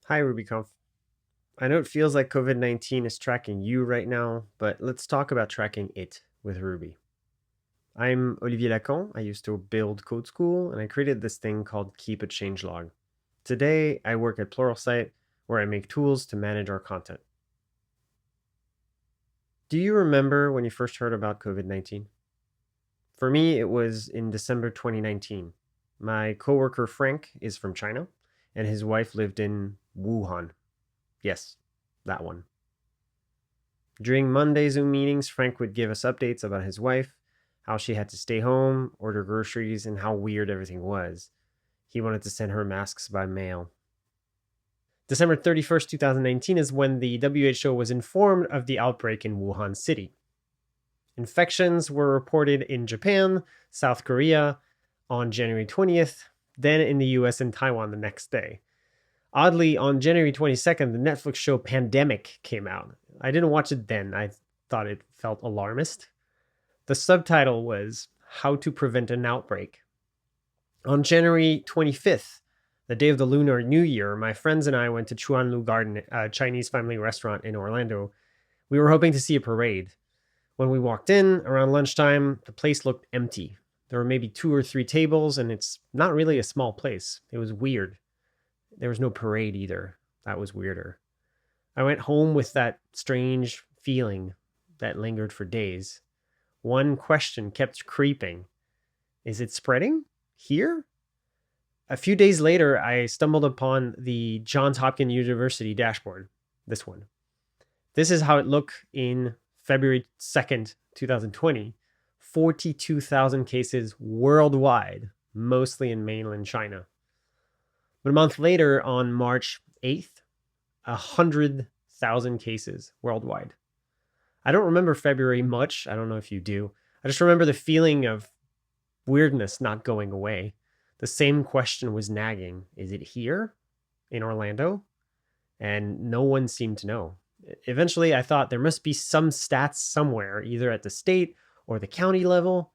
Hi, RubyConf. I know it feels like COVID-19 is tracking you right now, but let's talk about tracking it with Ruby. I'm Olivier Lacan. I used to build Code School, and I created this thing called Keep a Changelog. Today, I work at Pluralsight, where I make tools to manage our content. Do you remember when you first heard about COVID-19? For me, it was in December 2019. My coworker Frank is from China, and his wife lived in Wuhan. Yes, that one. During Monday Zoom meetings, Frank would give us updates about his wife, how she had to stay home, order groceries, and how weird everything was. He wanted to send her masks by mail. December 31st, 2019 is when the WHO was informed of the outbreak in Wuhan City. Infections were reported in Japan, South Korea on January 20th, then in the US and Taiwan the next day. Oddly, on January 22nd, the Netflix show Pandemic came out. I didn't watch it then. I thought it felt alarmist. The subtitle was How to Prevent an Outbreak. On January 25th, the day of the Lunar New Year, my friends and I went to Chuanlu Garden, a Chinese family restaurant in Orlando. We were hoping to see a parade. When we walked in around lunchtime, the place looked empty. There were maybe 2 or 3 tables, and it's not really a small place. It was weird. There was no parade either. That was weirder. I went home with that strange feeling that lingered for days. One question kept creeping. Is it spreading? Here? A few days later, I stumbled upon the Johns Hopkins University dashboard. This one. This is how it looked in February 2nd, 2020. 42,000 cases worldwide, mostly in mainland China. But a month later, on March 8th, 100,000 cases worldwide. I don't remember February much. I don't know if you do. I just remember the feeling of weirdness not going away. The same question was nagging. Is it here in Orlando? And no one seemed to know. Eventually, I thought there must be some stats somewhere, either at the state or the county level.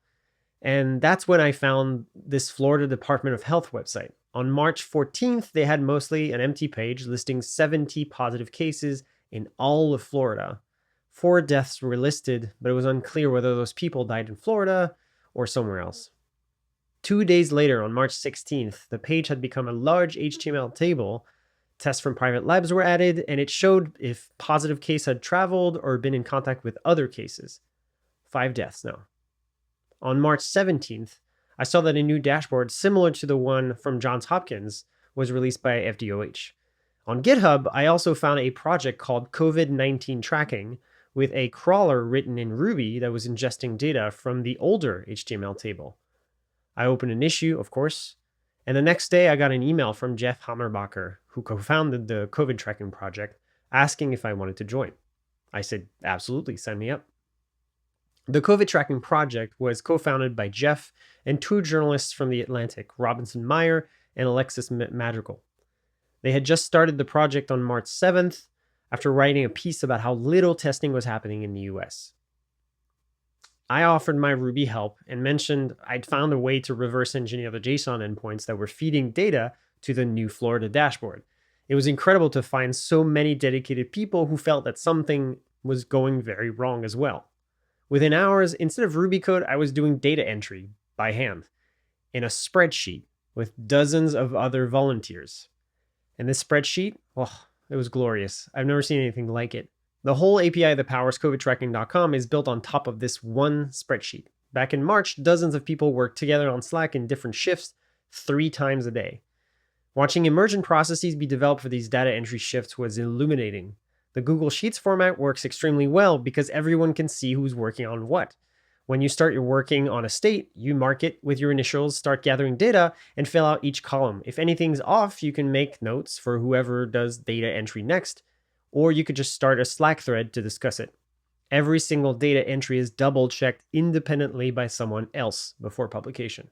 And that's when I found this Florida Department of Health website. On March 14th, they had mostly an empty page listing 70 positive cases in all of Florida. 4 deaths were listed, but it was unclear whether those people died in Florida or somewhere else. 2 days later, on March 16th, the page had become a large HTML table. Tests from private labs were added, and it showed if positive case had traveled or been in contact with other cases. 5 deaths now. On March 17th, I saw that a new dashboard similar to the one from Johns Hopkins was released by FDOH. On GitHub, I also found a project called COVID-19 Tracking with a crawler written in Ruby that was ingesting data from the older HTML table. I opened an issue, of course, and the next day I got an email from Jeff Hammerbacher, who co-founded the COVID tracking project, asking if I wanted to join. I said, absolutely, sign me up. The COVID tracking project was co-founded by Jeff and 2 journalists from The Atlantic, Robinson Meyer and Alexis Madrigal. They had just started the project on March 7th after writing a piece about how little testing was happening in the US. I offered my Ruby help and mentioned I'd found a way to reverse engineer the JSON endpoints that were feeding data to the new Florida dashboard. It was incredible to find so many dedicated people who felt that something was going very wrong as well. Within hours, instead of Ruby code, I was doing data entry by hand in a spreadsheet with dozens of other volunteers. And this spreadsheet, oh, it was glorious. I've never seen anything like it. The whole API that powers covidtracking.com is built on top of this one spreadsheet. Back in March, dozens of people worked together on Slack in different shifts 3 times a day. Watching emergent processes be developed for these data entry shifts was illuminating. The Google Sheets format works extremely well because everyone can see who's working on what. When you start your working on a state, you mark it with your initials, start gathering data, and fill out each column. If anything's off, you can make notes for whoever does data entry next, or you could just start a Slack thread to discuss it. Every single data entry is double-checked independently by someone else before publication.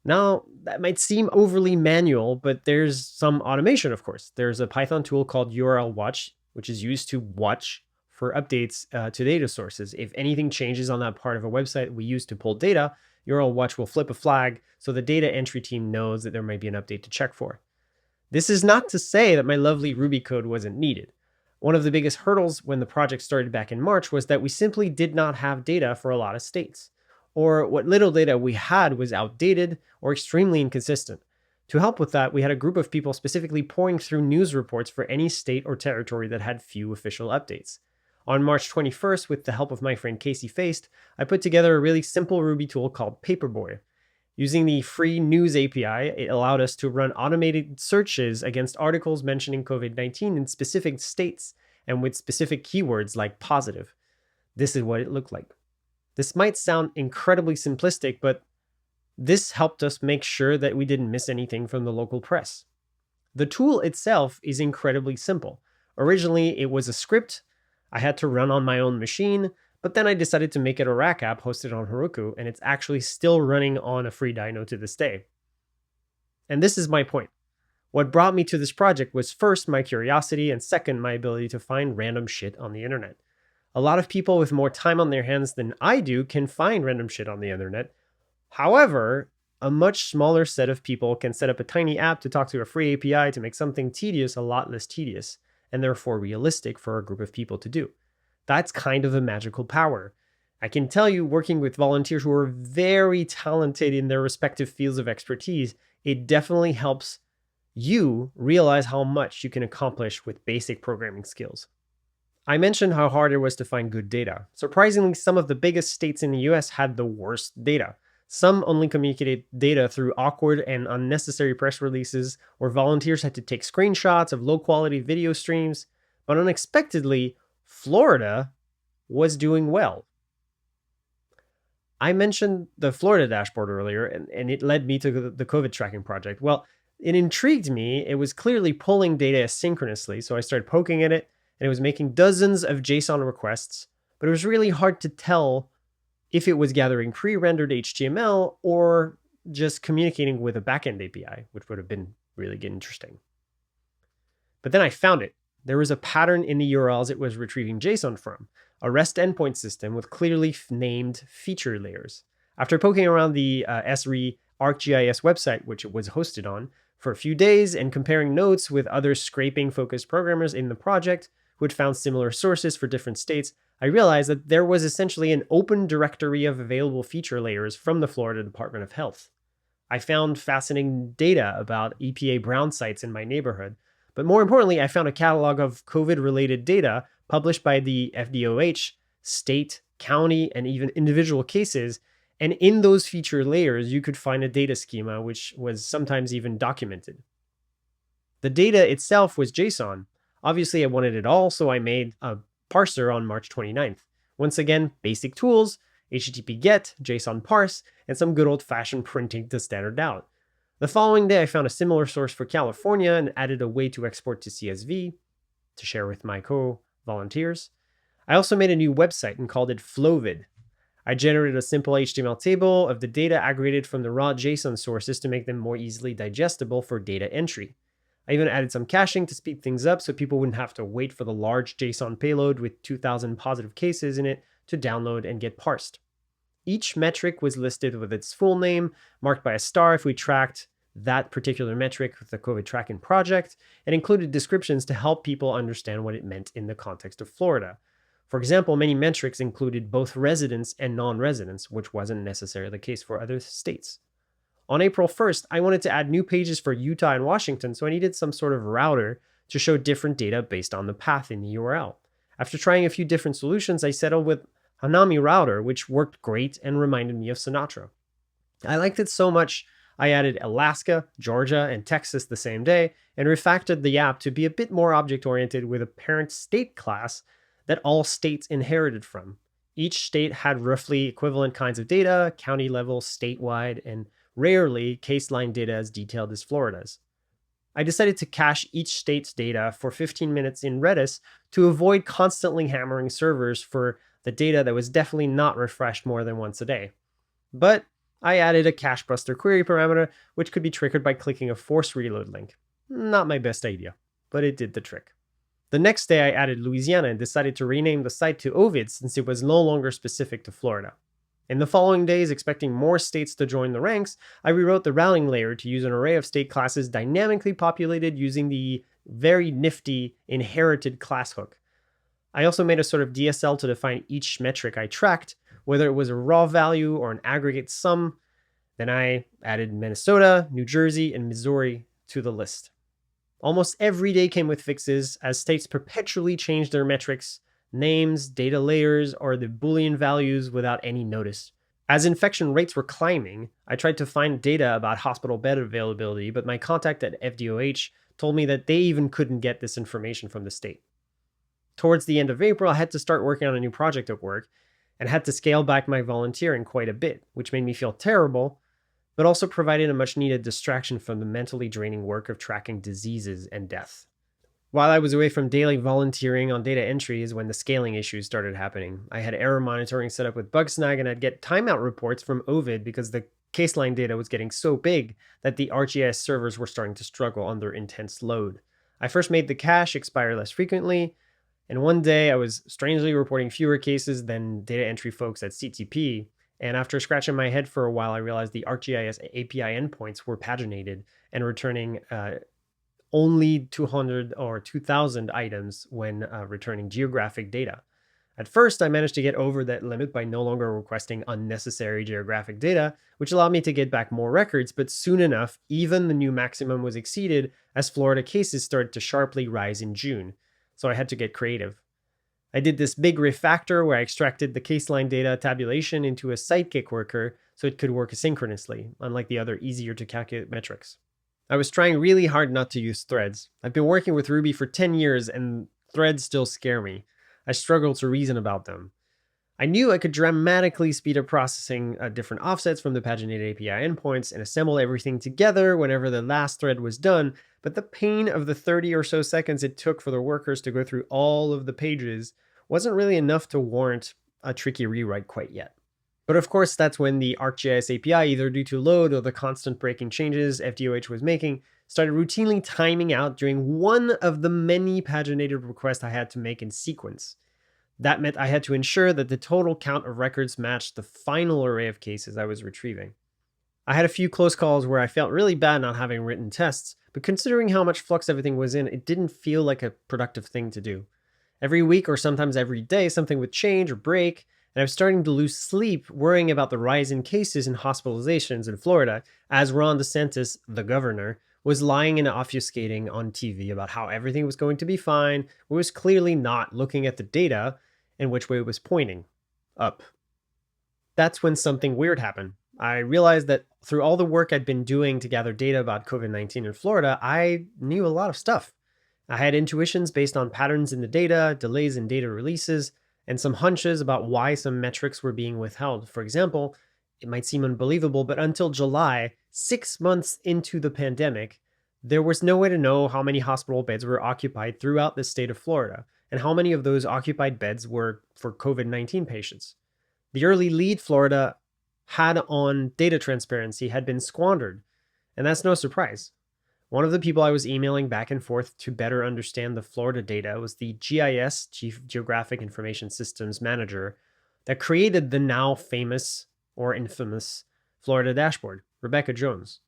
Now, that might seem overly manual, but there's some automation, of course. There's a Python tool called URL Watch, which is used to watch for updates to data sources. If anything changes on that part of a website we use to pull data, URL Watch will flip a flag so the data entry team knows that there might be an update to check for. This is not to say that my lovely Ruby code wasn't needed. One of the biggest hurdles when the project started back in March was that we simply did not have data for a lot of states, or what little data we had was outdated or extremely inconsistent. To help with that, we had a group of people specifically pouring through news reports for any state or territory that had few official updates. On March 21st, with the help of my friend Casey Feist, I put together a really simple Ruby tool called Paperboy. Using the free news API, it allowed us to run automated searches against articles mentioning COVID-19 in specific states and with specific keywords like positive. This is what it looked like. This might sound incredibly simplistic, but this helped us make sure that we didn't miss anything from the local press. The tool itself is incredibly simple. Originally, it was a script I had to run on my own machine, but then I decided to make it a rack app hosted on Heroku, and it's actually still running on a free dyno to this day. And this is my point. What brought me to this project was first my curiosity, and second my ability to find random shit on the internet. A lot of people with more time on their hands than I do can find random shit on the internet. However, a much smaller set of people can set up a tiny app to talk to a free API to make something tedious a lot less tedious, and therefore realistic for a group of people to do. That's kind of a magical power. I can tell you, working with volunteers who are very talented in their respective fields of expertise, it definitely helps you realize how much you can accomplish with basic programming skills. I mentioned how hard it was to find good data. Surprisingly, some of the biggest states in the US had the worst data. Some only communicated data through awkward and unnecessary press releases, or volunteers had to take screenshots of low-quality video streams. But unexpectedly, Florida was doing well. I mentioned the Florida dashboard earlier, and it led me to the COVID tracking project. Well, it intrigued me. It was clearly pulling data asynchronously, so I started poking at it, and it was making dozens of JSON requests, but it was really hard to tell if it was gathering pre-rendered HTML or just communicating with a backend API, which would have been really interesting. But then I found it. There was a pattern in the URLs it was retrieving JSON from, a REST endpoint system with clearly named feature layers. After poking around the SRE ArcGIS website, which it was hosted on, for a few days and comparing notes with other scraping-focused programmers in the project who had found similar sources for different states, I realized that there was essentially an open directory of available feature layers from the Florida Department of Health. I found fascinating data about EPA brown sites in my neighborhood, but more importantly, I found a catalog of COVID-related data published by the FDOH, state, county, and even individual cases. And in those feature layers, you could find a data schema, which was sometimes even documented. The data itself was JSON. Obviously, I wanted it all, so I made a parser on March 29th. Once again, basic tools, HTTP GET, JSON parse, and some good old-fashioned printing to standard out. The following day, I found a similar source for California and added a way to export to CSV to share with my co-volunteers. I also made a new website and called it Flowvid. I generated a simple HTML table of the data aggregated from the raw JSON sources to make them more easily digestible for data entry. I even added some caching to speed things up so people wouldn't have to wait for the large JSON payload with 2,000 positive cases in it to download and get parsed. Each metric was listed with its full name, marked by a star if we tracked that particular metric with the COVID tracking project, and included descriptions to help people understand what it meant in the context of Florida. For example, many metrics included both residents and non-residents, which wasn't necessarily the case for other states. On April 1st, I wanted to add new pages for Utah and Washington, so I needed some sort of router to show different data based on the path in the URL. After trying a few different solutions, I settled with Hanami Router, which worked great and reminded me of Sinatra. I liked it so much, I added Alaska, Georgia, and Texas the same day, and refactored the app to be a bit more object-oriented with a parent state class that all states inherited from. Each state had roughly equivalent kinds of data, county level, statewide, and rarely case-line data as detailed as Florida's. I decided to cache each state's data for 15 minutes in Redis to avoid constantly hammering servers for the data that was definitely not refreshed more than once a day. But I added a cache buster query parameter, which could be triggered by clicking a force reload link. Not my best idea, but it did the trick. The next day I added Louisiana and decided to rename the site to Ovid since it was no longer specific to Florida. In the following days, expecting more states to join the ranks, I rewrote the routing layer to use an array of state classes dynamically populated using the very nifty inherited class hook. I also made a sort of DSL to define each metric I tracked, whether it was a raw value or an aggregate sum. Then I added Minnesota, New Jersey, and Missouri to the list. Almost every day came with fixes, as states perpetually changed their metrics, names, data layers, or the Boolean values without any notice. As infection rates were climbing, I tried to find data about hospital bed availability, but my contact at FDOH told me that they even couldn't get this information from the state. Towards the end of April, I had to start working on a new project at work and had to scale back my volunteering quite a bit, which made me feel terrible, but also provided a much needed distraction from the mentally draining work of tracking diseases and death. While I was away from daily volunteering on data entry is when the scaling issues started happening. I had error monitoring set up with Bugsnag, and I'd get timeout reports from Ovid because the caseline data was getting so big that the ArcGIS servers were starting to struggle under intense load. I first made the cache expire less frequently, and one day I was strangely reporting fewer cases than data entry folks at CTP, and after scratching my head for a while, I realized the ArcGIS API endpoints were paginated and returning only 200 or 2000 items when returning geographic data. At first, I managed to get over that limit by no longer requesting unnecessary geographic data, which allowed me to get back more records, but soon enough, even the new maximum was exceeded as Florida cases started to sharply rise in June, so I had to get creative. I did this big refactor where I extracted the caseline data tabulation into a Sidekick worker so it could work asynchronously, unlike the other easier to calculate metrics. I was trying really hard not to use threads. I've been working with Ruby for 10 years and threads still scare me. I struggle to reason about them. I knew I could dramatically speed up processing different offsets from the paginated API endpoints and assemble everything together whenever the last thread was done, but the pain of the 30 or so seconds it took for the workers to go through all of the pages wasn't really enough to warrant a tricky rewrite quite yet. But of course, that's when the ArcGIS API, either due to load or the constant breaking changes FDOH was making, started routinely timing out during one of the many paginated requests I had to make in sequence. That meant I had to ensure that the total count of records matched the final array of cases I was retrieving. I had a few close calls where I felt really bad not having written tests, but considering how much flux everything was in, it didn't feel like a productive thing to do. Every week or sometimes every day, something would change or break, and I was starting to lose sleep worrying about the rise in cases and hospitalizations in Florida as Ron DeSantis, the governor, was lying and obfuscating on TV about how everything was going to be fine, but was clearly not looking at the data and which way it was pointing. Up. That's when something weird happened. I realized that through all the work I'd been doing to gather data about COVID-19 in Florida, I knew a lot of stuff. I had intuitions based on patterns in the data, delays in data releases, and some hunches about why some metrics were being withheld. For example, it might seem unbelievable, but until July, 6 months into the pandemic, there was no way to know how many hospital beds were occupied throughout the state of Florida, and how many of those occupied beds were for COVID-19 patients. The early lead Florida had on data transparency had been squandered, and that's no surprise. One of the people I was emailing back and forth to better understand the Florida data was the GIS, Chief Geographic Information Systems Manager, that created the now famous or infamous Florida dashboard, Rebekah Jones.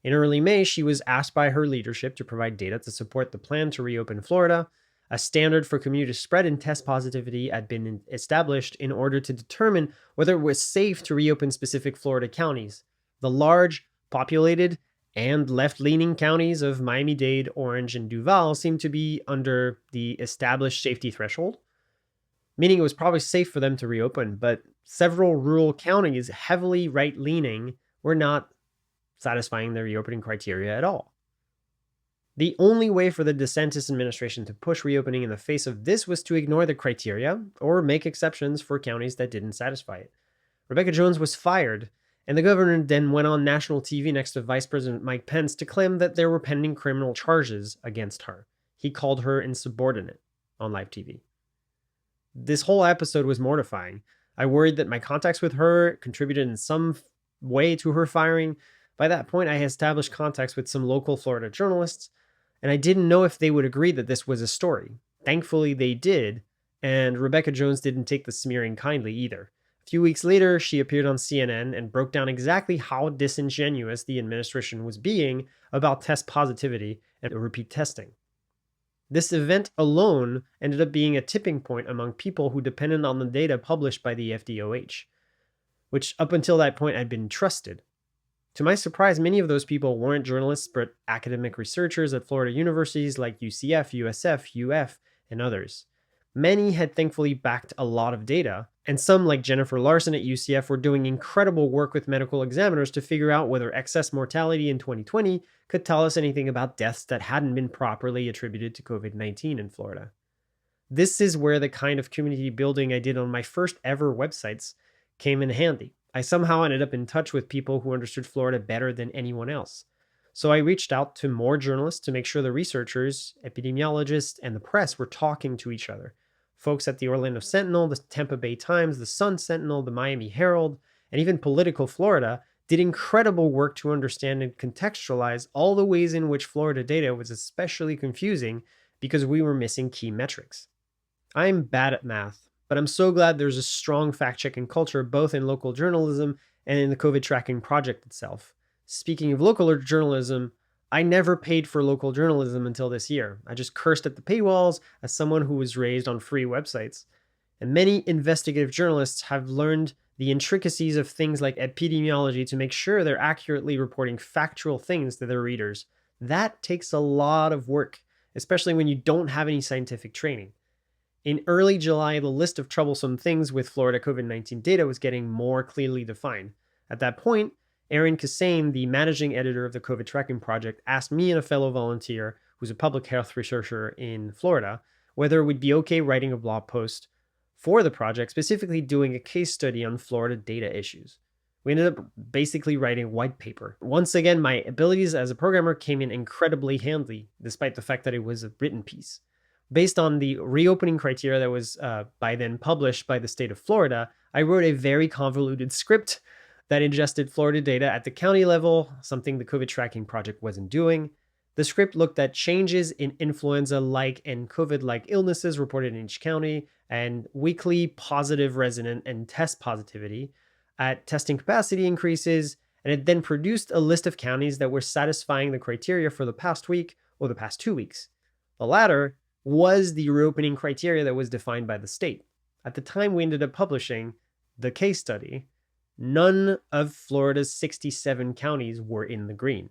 In early May, she was asked by her leadership to provide data to support the plan to reopen Florida. A standard for community spread and test positivity had been established in order to determine whether it was safe to reopen specific Florida counties. The large, populated, and left-leaning counties of Miami-Dade, Orange, and Duval seemed to be under the established safety threshold, meaning it was probably safe for them to reopen, but several rural counties, heavily right-leaning, were not satisfying the reopening criteria at all. The only way for the DeSantis administration to push reopening in the face of this was to ignore the criteria or make exceptions for counties that didn't satisfy it. Rebekah Jones was fired, and the governor then went on national TV next to Vice President Mike Pence to claim that there were pending criminal charges against her. He called her insubordinate on live TV. This whole episode was mortifying. I worried that my contacts with her contributed in some way to her firing. By that point, I had established contacts with some local Florida journalists, and I didn't know if they would agree that this was a story. Thankfully, they did, and Rebekah Jones didn't take the smearing kindly either. A few weeks later, she appeared on CNN and broke down exactly how disingenuous the administration was being about test positivity and repeat testing. This event alone ended up being a tipping point among people who depended on the data published by the FDOH, which up until that point had been trusted. To my surprise, many of those people weren't journalists, but academic researchers at Florida universities like UCF, USF, UF, and others. Many had thankfully backed a lot of data, and some, like Jennifer Larson at UCF, were doing incredible work with medical examiners to figure out whether excess mortality in 2020 could tell us anything about deaths that hadn't been properly attributed to COVID-19 in Florida. This is where the kind of community building I did on my first ever websites came in handy. I somehow ended up in touch with people who understood Florida better than anyone else. So I reached out to more journalists to make sure the researchers, epidemiologists, and the press were talking to each other. Folks at the Orlando Sentinel, the Tampa Bay Times, the Sun Sentinel, the Miami Herald, and even Political Florida did incredible work to understand and contextualize all the ways in which Florida data was especially confusing because we were missing key metrics. I'm bad at math, but I'm so glad there's a strong fact-checking culture both in local journalism and in the COVID tracking project itself. Speaking of local journalism, I never paid for local journalism until this year. I just cursed at the paywalls as someone who was raised on free websites. And many investigative journalists have learned the intricacies of things like epidemiology to make sure they're accurately reporting factual things to their readers. That takes a lot of work, especially when you don't have any scientific training. In early July, the list of troublesome things with Florida COVID-19 data was getting more clearly defined. At that point, Aaron Kassane, the managing editor of the COVID tracking project, asked me and a fellow volunteer, who's a public health researcher in Florida, whether it would be okay writing a blog post for the project, specifically doing a case study on Florida data issues. We ended up basically writing a white paper. Once again, my abilities as a programmer came in incredibly handy, despite the fact that it was a written piece. Based on the reopening criteria that was by then published by the state of Florida, I wrote a very convoluted script that ingested Florida data at the county level, something the COVID tracking project wasn't doing. The script looked at changes in influenza-like and COVID-like illnesses reported in each county, and weekly positive resident and test positivity, at testing capacity increases, and it then produced a list of counties that were satisfying the criteria for the past week or the past 2 weeks. The latter was the reopening criteria that was defined by the state. At the time we ended up publishing the case study, none of Florida's 67 counties were in the green.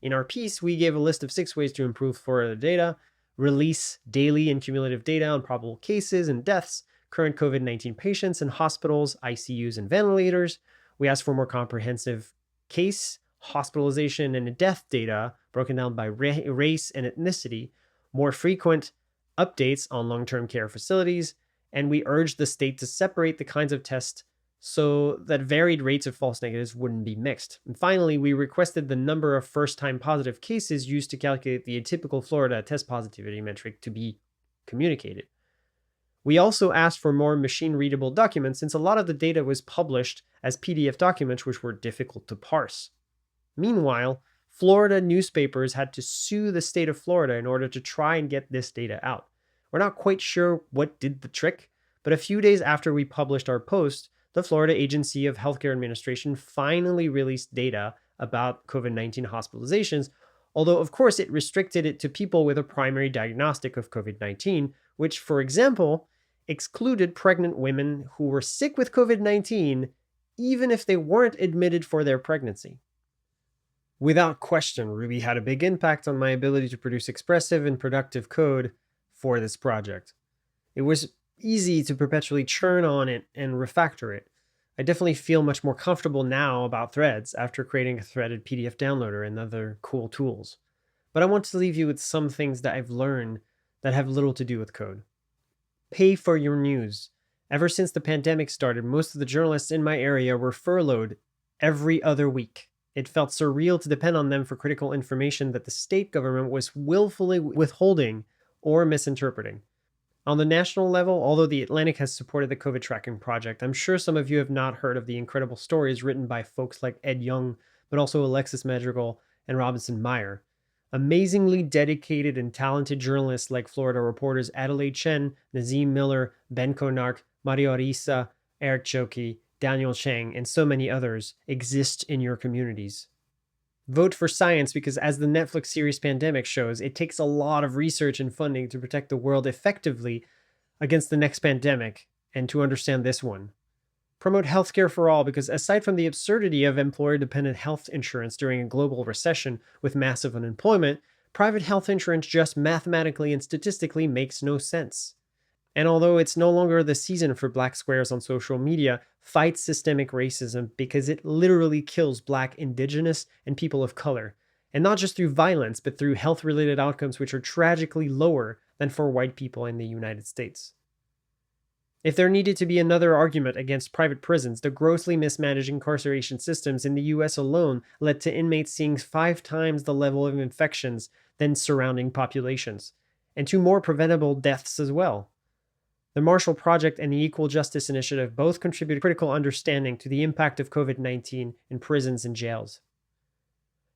In our piece, we gave a list of 6 ways to improve Florida data, release daily and cumulative data on probable cases and deaths, current COVID-19 patients in hospitals, ICUs, and ventilators. We asked for more comprehensive case, hospitalization, and death data broken down by race and ethnicity, more frequent updates on long-term care facilities, and we urged the state to separate the kinds of tests so that varied rates of false negatives wouldn't be mixed. And finally, we requested the number of first-time positive cases used to calculate the atypical Florida test positivity metric to be communicated. We also asked for more machine-readable documents since a lot of the data was published as PDF documents which were difficult to parse. Meanwhile, Florida newspapers had to sue the state of Florida in order to try and get this data out. We're not quite sure what did the trick, but a few days after we published our post, the Florida Agency of Healthcare Administration finally released data about COVID-19 hospitalizations, although of course it restricted it to people with a primary diagnostic of COVID-19, which, for example, excluded pregnant women who were sick with COVID-19 even if they weren't admitted for their pregnancy. Without question, Ruby had a big impact on my ability to produce expressive and productive code for this project. It was easy to perpetually churn on it and refactor it. I definitely feel much more comfortable now about threads after creating a threaded PDF downloader and other cool tools. But I want to leave you with some things that I've learned that have little to do with code. Pay for your news. Ever since the pandemic started, most of the journalists in my area were furloughed every other week. It felt surreal to depend on them for critical information that the state government was willfully withholding or misinterpreting. On the national level, although The Atlantic has supported the COVID tracking project, I'm sure some of you have not heard of the incredible stories written by folks like Ed Young, but also Alexis Madrigal and Robinson Meyer. Amazingly dedicated and talented journalists like Florida reporters Adelaide Chen, Nazim Miller, Ben Konark, Mario Arisa, Eric Choki, Daniel Chang, and so many others exist in your communities. Vote for science because, as the Netflix series Pandemic shows, it takes a lot of research and funding to protect the world effectively against the next pandemic and to understand this one. Promote healthcare for all because, aside from the absurdity of employer dependent health insurance during a global recession with massive unemployment, private health insurance just mathematically and statistically makes no sense. And although it's no longer the season for black squares on social media, fight systemic racism because it literally kills Black, Indigenous, and people of color. And not just through violence, but through health related outcomes which are tragically lower than for white people in the United States. If there needed to be another argument against private prisons, the grossly mismanaged incarceration systems in the US alone led to inmates seeing 5 times the level of infections than surrounding populations, and to more preventable deaths as well. The Marshall Project and the Equal Justice Initiative both contribute critical understanding to the impact of COVID-19 in prisons and jails.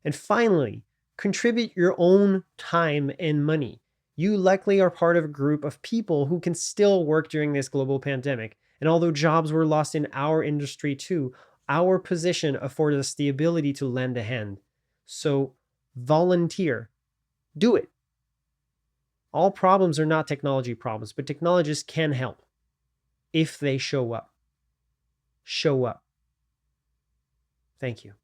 And finally, contribute your own time and money. You likely are part of a group of people who can still work during this global pandemic. And although jobs were lost in our industry too, our position affords us the ability to lend a hand. So volunteer. Do it. All problems are not technology problems, but technologists can help if they show up. Show up. Thank you.